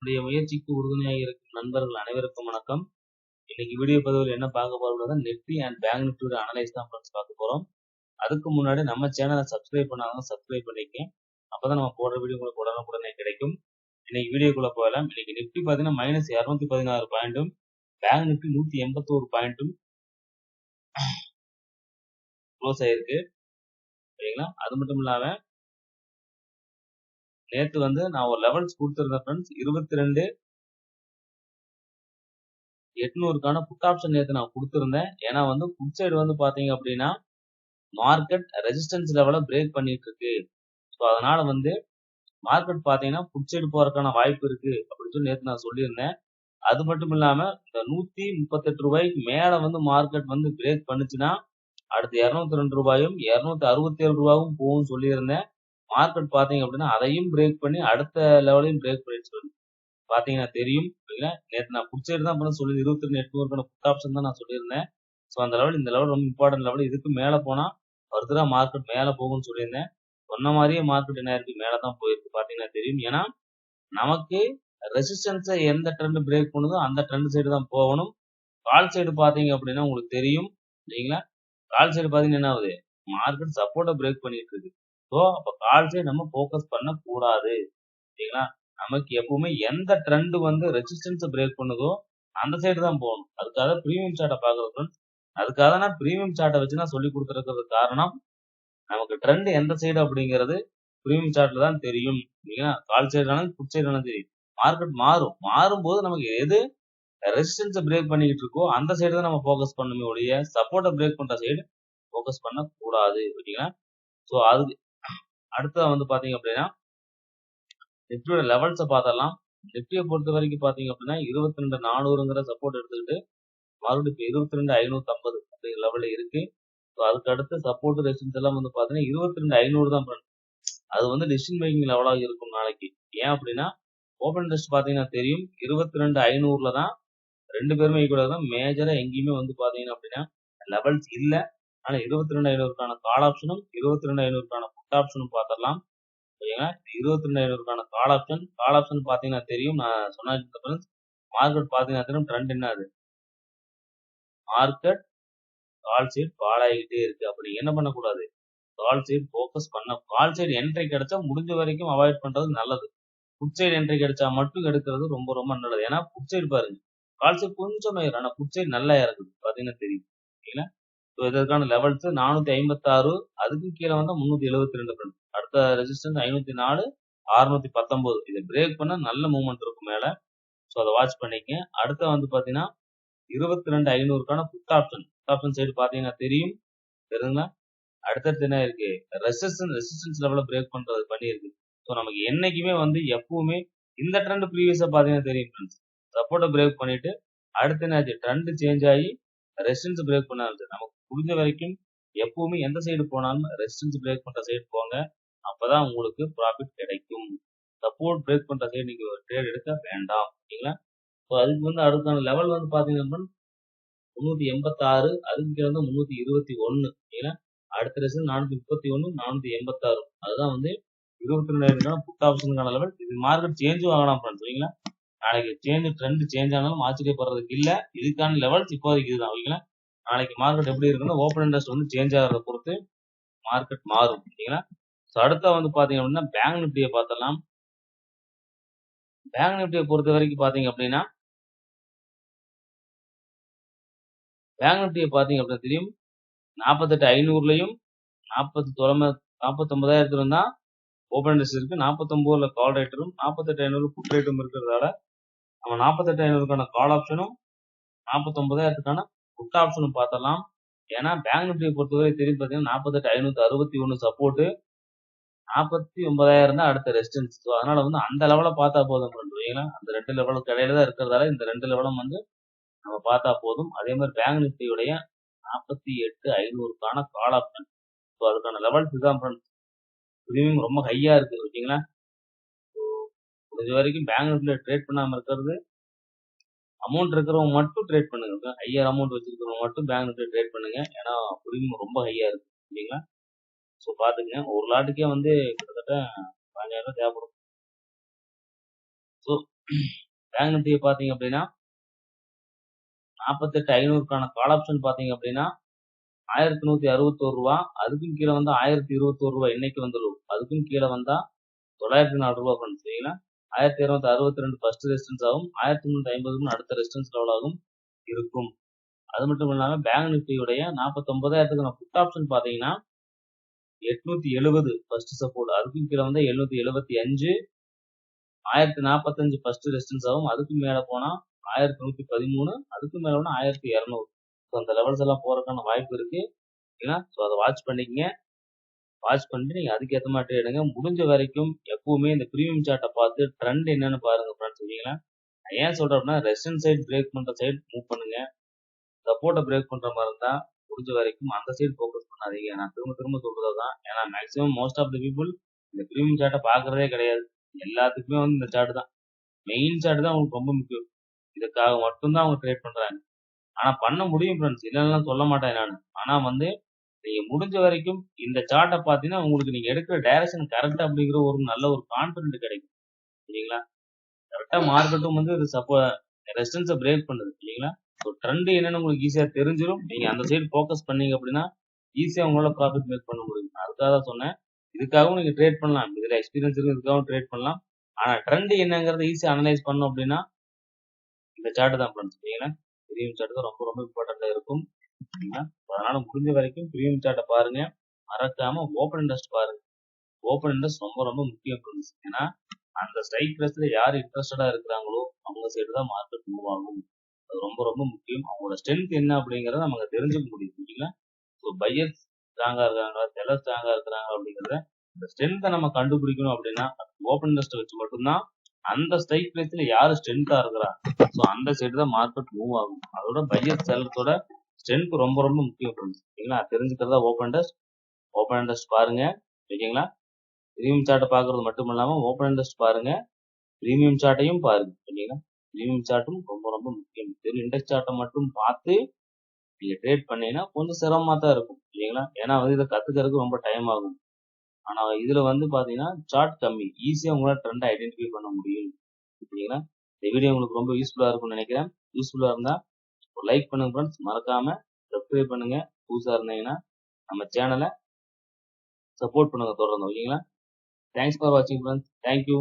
நம்முடைய முயற்சிக்கு உறுதுணையாக இருக்கும் நண்பர்கள் அனைவருக்கும் வணக்கம். இன்னைக்கு வீடியோ பதிவில் என்ன பார்க்க போறோம், நிஃப்டி அண்ட் பேங்க் நிஃப்டியோட அனலைஸ் தான் ஃப்ரெண்ட்ஸ் பார்க்க போறோம். அதுக்கு முன்னாடி நம்ம சேனலை சப்ஸ்கிரைப் பண்ணாலும் சப்ஸ்கிரைப் பண்ணிக்க. அப்பதான் நம்ம போடுற வீடியோ உங்களுக்கு உடனுக்குடனே கிடைக்கும். இன்னைக்கு வீடியோக்குள்ள போகலாம். இன்னைக்கு நிஃப்டி பாத்தீங்கன்னா -216 பாயிண்ட்டும், பேங்க் நிஃப்டி 181 பாயிண்ட்டும் க்ளோஸ் ஆயிருக்கு. சரிங்களா? அது மட்டும் இல்லாம நேத்து வந்து நான் ஒரு லெவல்ஸ் கொடுத்திருந்தேன் ஃப்ரெண்ட்ஸ். 22,800க்கான புட் ஆப்ஷன் நேத்து நான் கொடுத்திருந்தேன். ஏன்னா வந்து புட் சைடு வந்து பாத்தீங்க அப்படின்னா மார்க்கெட் ரெசிஸ்டன்ஸ் லெவலை பிரேக் பண்ணிட்டு இருக்கு. ஸோ அதனால வந்து மார்க்கெட் பாத்தீங்கன்னா புட் சைடு போறதுக்கான வாய்ப்பு இருக்கு அப்படின்னு சொல்லி நேத்து நான் சொல்லியிருந்தேன். அது மட்டும் இல்லாம இந்த 138 ரூபாய்க்கு மேல வந்து மார்க்கெட் வந்து பிரேக் பண்ணுச்சுன்னா அடுத்து 202 ரூபாயும் 267 ரூபாயும் போகும் சொல்லியிருந்தேன். மார்க்கெட் பாத்தீங்க அப்படின்னா அதையும் பிரேக் பண்ணி அடுத்த லெவலையும் பிரேக் பண்ணிட்டு பாத்தீங்கன்னா தெரியும். நேற்று நான் புட் சைடு தான் பண்ண சொல்லி 22,800 புட் ஆப்ஷன் தான் நான் சொல்லியிருந்தேன். ஸோ அந்த லெவல் இந்த லெவல் ரொம்ப இம்பார்ட்டன்ட் லெவல். இதுக்கு மேல போனா ஃபர்தரா மார்க்கெட் மேல போகும்னு சொல்லியிருந்தேன். சொன்ன மாதிரியே மார்க்கெட் என்ன இருக்கு, மேல தான் போயிருக்கு. பாத்தீங்கன்னா தெரியும். ஏன்னா நமக்கு ரெசிஸ்டன்ஸை எந்த ட்ரெண்ட் பிரேக் பண்ணுதோ அந்த ட்ரெண்ட் சைடு தான் போகணும். கால் சைடு பாத்தீங்க அப்படின்னா உங்களுக்கு தெரியும் இல்லைங்களா? கால் சைடு பாத்தீங்கன்னா என்ன ஆகுது, மார்க்கெட் சப்போர்ட்டை பிரேக் பண்ணிட்டு இருக்கு. ஸோ அப்ப கால் சைடு நம்ம போக்கஸ் பண்ண கூடாது. சரிங்களா? நமக்கு எப்பவுமே எந்த ட்ரெண்ட் வந்து ரெசிஸ்டன்ஸ் பிரேக் பண்ணுதோ அந்த சைடு தான் போகணும். அதுக்காக பிரீமியம் சார்ட்டை பாக்குறது ஃப்ரெண்ட்ஸ். அதுக்காக நான் பிரீமியம் சார்ட்டை வச்சு நான் சொல்லி கொடுத்துருக்கிறது காரணம், நமக்கு ட்ரெண்ட் எந்த சைடு அப்படிங்கிறது பிரீமியம் சார்ட்ல தான் தெரியும். இல்லைங்களா? கால் சைடு ஆனாலும் புட் சைடு ஆனாலும் தெரியும். மார்க்கெட் மாறும்போது நமக்கு எது ரெசிஸ்டன்ஸ் பிரேக் பண்ணிக்கிட்டு இருக்கோ அந்த சைடு தான் நம்ம போக்கஸ் பண்ணுமே ஒழிய சப்போர்ட்டை பிரேக் பண்ற சைடு போக்கஸ் பண்ண கூடாது. ஓகேங்களா? ஸோ அதுக்கு அடுத்தது வந்து பாத்தீங்க அப்படின்னா நிஃப்டியோட லெவல்ஸை பார்த்தரலாம். நிஃப்டியை பொறுத்த வரைக்கும் பாத்தீங்க அப்படின்னா 22,400ங்கிற சப்போர்ட் எடுத்துக்கிட்டு மறுபடியும் இப்போ 22,550 அப்படிங்கிற லெவல்ல இருக்கு. ஸோ அதுக்கு அடுத்து சப்போர்ட் ரெசிஸ்டன்ஸ் எல்லாம் வந்து பாத்தீங்கன்னா 22,500 தான் பண்ணணும். அது வந்து டிசிஷன் மேக்கிங் லெவலாக இருக்கும் நாளைக்கு. ஏன் அப்படின்னா ஓபன் இன்ட்ரெஸ்ட் பாத்தீங்கன்னா தெரியும் 22,500ல தான் ரெண்டு பேருமே ஈக்குவலாக தான். மேஜரா எங்கேயுமே வந்து பாத்தீங்கன்னா அப்படின்னா லெவல்ஸ் இல்ல. ஆனா 22,500க்கான கால் ஆப்ஷனும் 22,500க்கான புட் ஆப்ஷனும் பார்த்தரலாம். ஓகேங்களா? 22,500க்கான கால் ஆப்ஷன் பாத்தீங்கன்னா தெரியும். நான் சொன்ன மார்க்கெட் பாத்தீங்கன்னா தெரியும் ட்ரெண்ட் என்ன அது, மார்க்கெட் கால் சைடு ஃபால் ஆகிட்டே இருக்கு. அப்படி என்ன பண்ணக்கூடாது, கால் சைடு ஃபோக்கஸ் பண்ண, கால் சைடு என்ட்ரி கிடைச்சா முடிஞ்ச வரைக்கும் அவாய்ட் பண்றது நல்லது. புட் சைடு என்ட்ரி கிடைச்சா மட்டும் எடுக்கிறது ரொம்ப ரொம்ப நல்லது. ஏன்னா புட் சைடு பாருங்க, கால் சைடு கொஞ்சம் ஏறும், ஆனா புட் சைடு நல்லா இறக்குது. பாத்தீங்கன்னா தெரியும். ஓகேங்களா? ஸோ இதற்கான லெவல்ஸ் 456, அதுக்கு கீழே வந்தா 372. அடுத்த ரெசிஸ்டன்ஸ் 504, 619. இதை பிரேக் பண்ண நல்ல மூவ்மெண்ட் இருக்கும் மேல. ஸோ அதை வாட்ச் பண்ணிக்க. அடுத்த வந்து பாத்தீங்கன்னா 22,500க்கான புட் ஆப்ஷன் சைடு பாத்தீங்கன்னா தெரியும். தெரியுங்களா? அடுத்தடுத்து என்ன இருக்கு, ரெசிஸ்டன்ஸ் லெவல பிரேக் பண்றது பண்ணியிருக்கு. ஸோ நமக்கு என்னைக்குமே வந்து எப்பவுமே இந்த ட்ரெண்ட் ப்ரீவியஸா பாத்தீங்கன்னா தெரியும் ஃப்ரெண்ட்ஸ். சப்போர்ட்டை பிரேக் பண்ணிட்டு அடுத்து என்னாச்சு, ட்ரெண்ட் சேஞ்ச் ஆகி ரெசிஸ்டன்ஸ் பிரேக் பண்ண ஆரம்பிச்சு. நமக்கு புரிஞ்ச வரைக்கும் எப்பவுமே எந்த சைடு போனாலும் ரெசிஸ்டன்ஸ் பிரேக் பண்ற சைடு போங்க. அப்பதான் உங்களுக்கு ப்ராஃபிட் கிடைக்கும். சப்போர்ட் பிரேக் பண்ற சைடு நீங்க ஒரு ட்ரேட் எடுக்க வேண்டாம். ஓகேங்களா? ஸோ அதுக்கு வந்து அடுத்தான லெவல் வந்து பாத்தீங்கன்னா 386, அதுக்கு கீழே வந்து 321. ஓகேங்களா? அடுத்த ரெசிஸ்டன்ஸ் 431, 486. அதுதான் வந்து 22,000 புட் ஆப்ஷனுக்கான லெவல். இது மார்க்கெட் சேஞ்சும் ஆகலாம் ஃப்ரெண்ட்ஸ். சரிங்களா? நாளைக்கு ட்ரெண்ட் சேஞ்ச் ஆனாலும் ஆச்சரியப்படுறதுக்கு இல்ல. இதுக்கான லெவல்ஸ் இப்போதைக்கு இதுதான். ஓகேங்களா? நாளைக்கு மார்க்கெட் எப்படி இருக்குன்னா ஓப்பன் இன்ட்ரெஸ்ட் வந்து சேஞ்ச் ஆகிறத பொறுத்து மார்க்கெட் மாறும். ஓகேங்களா? ஸோ அடுத்த வந்து பாத்தீங்க அப்படின்னா பேங்க் நிஃப்டியை பார்த்தலாம். பேங்க் நிஃப்டியை பொறுத்த வரைக்கும் பாத்தீங்க அப்படின்னா பேங்க் நிஃப்டியை பாத்தீங்க அப்படின்னா தெரியும் 48,500லயும் 49,000 தான் ஓபன் இன்ட்ரெஸ்ட் இருக்கு. 49ல கால் ரேட்டரும் 48,500 புட் ரேட்டும் இருக்கிறதால நம்ம 48,500க்கான கால் ஆப்ஷனும் 49,000க்கான புட் ஆப்ஷனும் பார்த்தலாம். ஏன்னா பேங்க் நிஃப்டியை பொறுத்தவரை தெரியும் பாத்தீங்கன்னா 48,561 சப்போர்ட், 49,000 தான் அடுத்த ரெசிஸ்டன்ஸ். ஸோ அதனால வந்து அந்த லெவலை பார்த்தா போதும் பண்றீங்களா? அந்த ரெண்டு லெவலுக்கு இடையில தான் இருக்கிறதால இந்த ரெண்டு லெவலும் வந்து நம்ம பார்த்தா போதும். அதே மாதிரி பேங்க் நிஃப்டியுடைய 48,500க்கான கால் ஆப்ஷன். ஸோ அதுக்கான லெவல்ஸ் இதுதான் ஃப்ரெண்ட்ஸ். ப்ரீமியம் ரொம்ப ஹையா இருக்கு. ஓகேங்களா? முடிஞ்ச வரைக்கும் பேங்க் நிஃப்டில ட்ரேட் பண்ணாம இருக்கிறது, அமௌண்ட் இருக்கிறவங்க மட்டும் ட்ரேட் பண்ணுங்க. ஹையர் அமௌண்ட் வச்சிருக்கிறவங்க மட்டும் பேங்க் நிஃப்டில ட்ரேட் பண்ணுங்க. ஏன்னா ப்ரீமியம் ரொம்ப ஹையா இருக்கு. ஓகேங்களா? ஸோ பாத்துக்கங்க, ஒரு லாட்டுக்கே வந்து கிட்டத்தட்ட 15,000 தேவைப்படும். ஸோ பேங்க் நிஃப்டியை பார்த்தீங்க அப்படின்னா 48,500க்கான கால் ஆப்ஷன் பார்த்தீங்க அப்படின்னா 1161 ரூபா, அதுக்கும் கீழே வந்தா 1021 ரூபா இன்னைக்கு வந்துடும். அதுக்கும் கீழே வந்தா 904 ரூபா ஃப்ரெண்ட்ஸ். சரிங்களா, 1262 ஃபர்ஸ்ட் ரெசிஸ்டன்ஸ் ஆகும், 1350 அடுத்த ரெசிஸ்டன்ஸ் லெவலாகவும் இருக்கும். அது மட்டும் இல்லாம பேங்க் நிஃப்டியுடைய 49,000க்கு புட் ஆப்ஷன் பாத்தீங்கன்னா 870 ஃபர்ஸ்ட் சப்போர்ட், அதுக்கும் கீழே வந்து 775, 1045 ஃபர்ஸ்ட் ரெசிஸ்டன்ஸ் ஆகும், அதுக்கு மேல போனா 1113, அதுக்கு மேல போனா 1200. அந்த லெவல்ஸ் எல்லாம் போறதுக்கான வாய்ப்பு இருக்கு. ஏன்னா அதை வாட்ச் பண்ணிக்கங்க. வாட்ச் பண்ணிட்டு நீங்க அதுக்கேற்ற மாதிரி ட்ரேடுங்க. முடிஞ்ச வரைக்கும் எப்பவுமே இந்த பிரீமியம் சார்ட்டை பார்த்து ட்ரெண்ட் என்னன்னு பாருங்க ஃப்ரெண்ட்ஸ். சரிங்களா, ஏன் சொல்றேன் அப்படின்னா ரெசிஸ்டன்ஸ் சைடு பிரேக் பண்ற சைடு மூவ் பண்ணுங்க. சப்போர்ட்டை பிரேக் பண்ற மாதிரி இருந்தா முடிஞ்ச வரைக்கும் அந்த சைடு ஃபோக்கஸ் பண்ணாதீங்க. நான் திரும்ப திரும்ப சொல்றதுதான். ஏன்னா maximum most of the people இந்த பிரீமியம் சார்ட்டை பாக்குறதே கிடையாது. எல்லாத்துக்குமே வந்து இந்த சார்ட் தான் மெயின் சார்ட் தான் அவங்களுக்கு ரொம்ப முக்கியம். இதுக்காக மட்டும்தான் அவங்க ட்ரேட் பண்றாங்க. ஆனா பண்ண முடியும் ஃப்ரெண்ட்ஸ், இல்லைன்னா சொல்ல மாட்டேன் நான். ஆனா வந்து நீங்க முடிஞ்ச வரைக்கும் இந்த சார்ட்டை பார்த்தீங்கன்னா உங்களுக்கு நீங்க எடுக்கிற டைரக்ஷன் கரெக்ட் அப்படிங்கிற ஒரு நல்ல ஒரு கான்பிடன்ட் கிடைக்கும். சரிங்களா, கரெக்டா மார்க்கெட்டும் வந்து ரெசிஸ்டன்ஸை பிரேக் பண்ணுது. சரிங்களா, ஸோ ட்ரெண்ட் என்னன்னு உங்களுக்கு ஈஸியா தெரிஞ்சிடும். நீங்க அந்த சைடு ஃபோக்கஸ் பண்ணீங்க அப்படின்னா ஈஸியா உங்களால ப்ராஃபிட் மேக் பண்ண முடியும். அதுக்காக தான் சொன்னேன். இதுக்காகவும் நீங்க ட்ரேட் பண்ணலாம், இதுல எக்ஸ்பீரியன்ஸ் இருக்கு, இதுக்காகவும் ட்ரேட் பண்ணலாம். ஆனா ட்ரெண்ட் என்னங்கறத ஈஸியா அனலைஸ் பண்ணோம் அப்படின்னா இந்த சார்ட் தான் ஃப்ரெண்ட்ஸ். சரிங்களா, பிரீமியம் சார்ட் தான் ரொம்ப ரொம்ப இம்பார்ட்டண்டா இருக்கும். சரிங்களா, அதனால முடிஞ்ச வரைக்கும் பிரீமியம் சார்ட்டை பாருங்க. மறக்காம ஓப்பன் இன்ட்ரெஸ்ட் பாருங்க. ஓப்பன் இன்ட்ரெஸ்ட் ரொம்ப ரொம்ப முக்கியம் ஃப்ரெண்ட்ஸ். ஏன்னா அந்த ஸ்ட்ரைக் ப்ரைஸ்ல யார் இன்ட்ரெஸ்டடா இருக்கிறாங்களோ அவங்க சைடு தான் மார்க்கெட் மூவ் ஆகும். அது ரொம்ப ரொம்ப முக்கியம். அவங்களோட ஸ்ட்ரென்த் என்ன அப்படிங்கறத நமக்கு தெரிஞ்சுக்க முடியும். சரிங்களா, ஸோ பையர்ஸ் ஸ்ட்ராங்கா இருக்காங்க, செல்லர் ஸ்ட்ராங்கா இருக்கிறாங்க அப்படிங்கறத இந்த ஸ்ட்ரென்த்தை நம்ம கண்டுபிடிக்கணும் அப்படின்னா ஓப்பன் இன்ட்ரெஸ்ட் வச்சு மட்டும்தான் அந்த ஸ்ட்ரைக் பிரைஸ்ல யாரு ஸ்ட்ரென்த்தா இருக்கிறா, ஸோ அந்த சைடு தான் மார்க்கெட் மூவ் ஆகும். அதோட பையர் செல்லர்ஸோட ஸ்ட்ரென்த் ரொம்ப ரொம்ப முக்கியம் ஃப்ரெண்ட்ஸ். சரிங்களா, தெரிஞ்சுக்கிறதா ஓப்பன் இன்ட்ரெஸ்ட். ஓப்பன் இன்ட்ரெஸ்ட் பாருங்க. ஓகேங்களா, பிரீமியம் சார்ட்டை பார்க்கறது மட்டும் இல்லாம ஓப்பன் இன்ட்ரெஸ்ட் பாருங்க, பிரீமியம் சார்ட்டையும் பாருங்க. ஓகேங்களா, பிரீமியம் சார்ட்டும் ரொம்ப ரொம்ப முக்கியம். வெறும் இண்டெக்ஸ் சார்ட்டை மட்டும் பார்த்து நீங்க ட்ரேட் பண்ணீங்கன்னா கொஞ்சம் சிரமமா தான் இருக்கும். சரிங்களா, ஏன்னா வந்து இதை கத்துக்கிறதுக்கு ரொம்ப டைம் ஆகும். ஆனா இதுல வந்து பாத்தீங்கன்னா சார்ட் கம்மி, ஈஸியா உங்களால ட்ரெண்ட் ஐடென்டிஃபை பண்ண முடியும். சரிங்களா, இந்த வீடியோ உங்களுக்கு ரொம்ப யூஸ்ஃபுல்லா இருக்கும்னு நினைக்கிறேன். யூஸ்ஃபுல்லா இருந்தா ஒரு லைக் பண்ணுங்க ஃப்ரெண்ட்ஸ். மறக்காம சப்ஸ்கிரைப் பண்ணுங்க. புதுசா இருந்தீங்கன்னா நம்ம சேனலை சப்போர்ட் பண்ணுங்க தொடர்ந்து. ஓகேங்களா, தேங்க்ஸ் ஃபார் வாட்சிங் ஃப்ரெண்ட்ஸ். தேங்க்யூ.